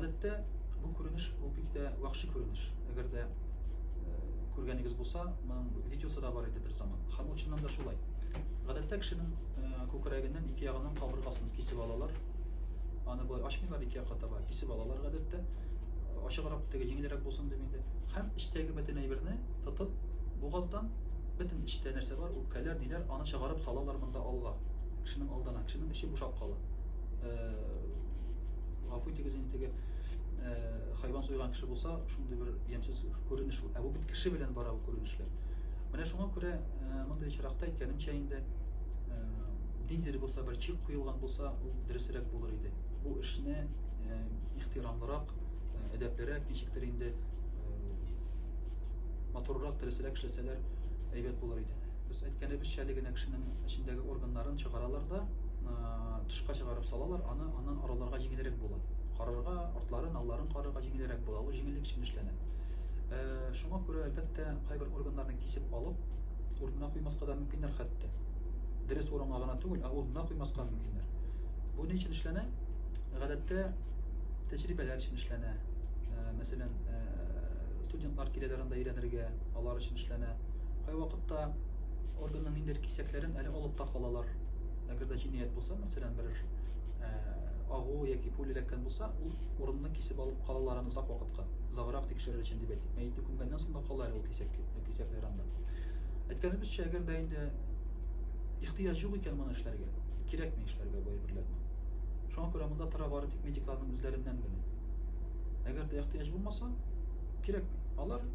гадәттә бу күренеш ул бик тә вахши күренеш. Әгәр дә күргәнегез булса, моның видеосы да бар иде бер заман. Һәм ул чыннан да шулай. Гадәттә кешенең күкрәгеннән ике ягыннан кабыргасын кисеп алалар. Аны болай ачмыйлар ике якка таба, кисеп алалар гадәттә. Ачыграк теге җиңелрәк булсын дип инде. Һәм эчтәге бөтен әйберне тотып, бугаздан бөтен эчтә нәрсә бар, үпкәләр, ниләр, аны чыгарып салалар монда алга. Кешенең алдына, кешенең эче бушап кала. Гафу итегез инде теге хайван суйган кеше булса, шундый бер ямсыз күренеш ул. Бу бит кеше белән бара бу күренешләр. Менә шуңа күрә мондай чиракта әйткәнемчә инде диндер булса, бер чик куелган булса, ул дөресрәк булыр иде. Бу эшне ихтирамлырак, әдәплерәк, ничектер инде матуррак, дөресрәк эшләсәләр әйбәт булыр иде. Без әйткәнебезчә, генә кешенең эчендәге органнарын чыгаралар да, тышка чыгарып салалар, аннан араларга җиңелрәк була. Карарга, артларын, алларын карарга җиңелрәк була. Ул җиңеллек өчен эшләнә. Шуңа күрә әлбәттә кайбер органнарны кисеп алып, урынына куймаска да мөмкиннәр хәтта. Дөрес урынга гына түгел, урынына куймаска мөмкиннәр. Бу ни өчен эшләнә? Гадәттә тәҗрибәләр өчен эшләнә. Мәсәлән, студентлар киләләр анда өйрәнергә, алар өчен эшләнә. Кай вакытта органның ниндидер кисәкләрен әле алып та калалар. Әгәр дә җинаять булса, мәсәлән, бер агу яки пуля эләккән булса, ул урынны кисеп алып калалар аны озак вакытка. Озаграк тикшерер өчен дип әйтик. Мәйетне күмгәннән соң да калалар ул кисәкләр анда. Әйткәнебезчә, әгәр дә инде ихтыяҗ юк икән моны эшләргә, кирәкми эшләргә бу әйберләрне. Шуңа күрә монда тора бары тик медикларның үзләреннән генә. Әгәр дә ихтыяҗ булмаса, кирәкми. Алар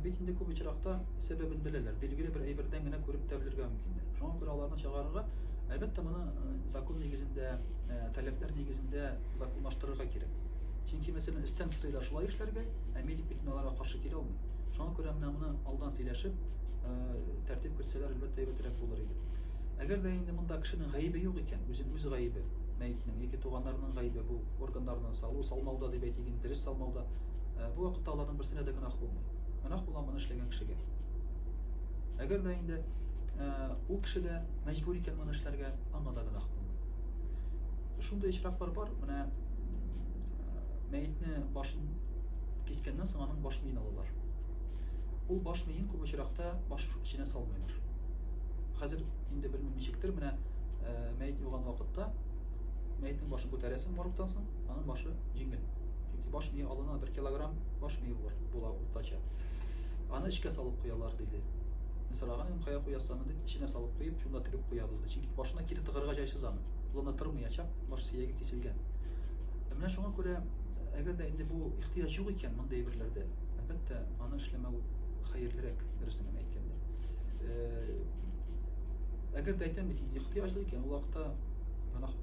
бит инде күп очракта сәбәбен беләләр. Билгеле бер әйбердән генә күреп тә белергә мөмкиннәр. Шуңа күрә аларны чыгарырга, әлбәттә моны закон нигезендә, таләпләр нигезендә законлаштырырга кирәк. Чөнки мәсәлән, өстән сырыйлар шулай эшләргә, медик бит аларга каршы килә алмый. Шуңа күрә моны алдан сөйләшеп, тәртип кертсәләр, әлбәттә әйбәтрәк булыр иде. Әгәр дә инде монда кешенең гаебе юк икән, үз гаебе, мәетнең яки туганнарның гаебе, бу органнарны салмауда дип әйтик, дөрес салмауда, бу вакытта аларның берсенә дә гөнаһ булмый. Гөнаһ була моны эшләгән кешегә. Әгәр дә инде ул кешедә мәҗбүр икән моны эшләргә, аңа да гөнаһ булмый. Шундый очраклар бар, менә мәетне башын кискәннән соң аның баш миен алалар. Ул баш миен күп очракта баш эченә салмыйлар. Хәзер инде белмим ничектер, менә мәет юган вакытта мәетнең башын күтәрәсең моргтан соң, аның башы җиңел. Чөнки баш мие алына 1 килограмм баш мие була уртача. Аны эчкә салып куялар диде. Мисалга, кая куясаны дип, эченә салып куеп, шунда тигеп куябыз ди. Чөнки башына кире тыгырга җайсыз аны. Ул аны тырмаячак, баш сөяге киселгән. Менә шуңа күрә, әгәр дә инде бу ихтыяҗ юк икән мондай әйберләрдә, әлбәттә аны эшләмәү хәерлерәк, дөресен әйткәндә. Әгәр дә әйтәм бит, ихтыяҗлы икән, ул вакытта гөнаһ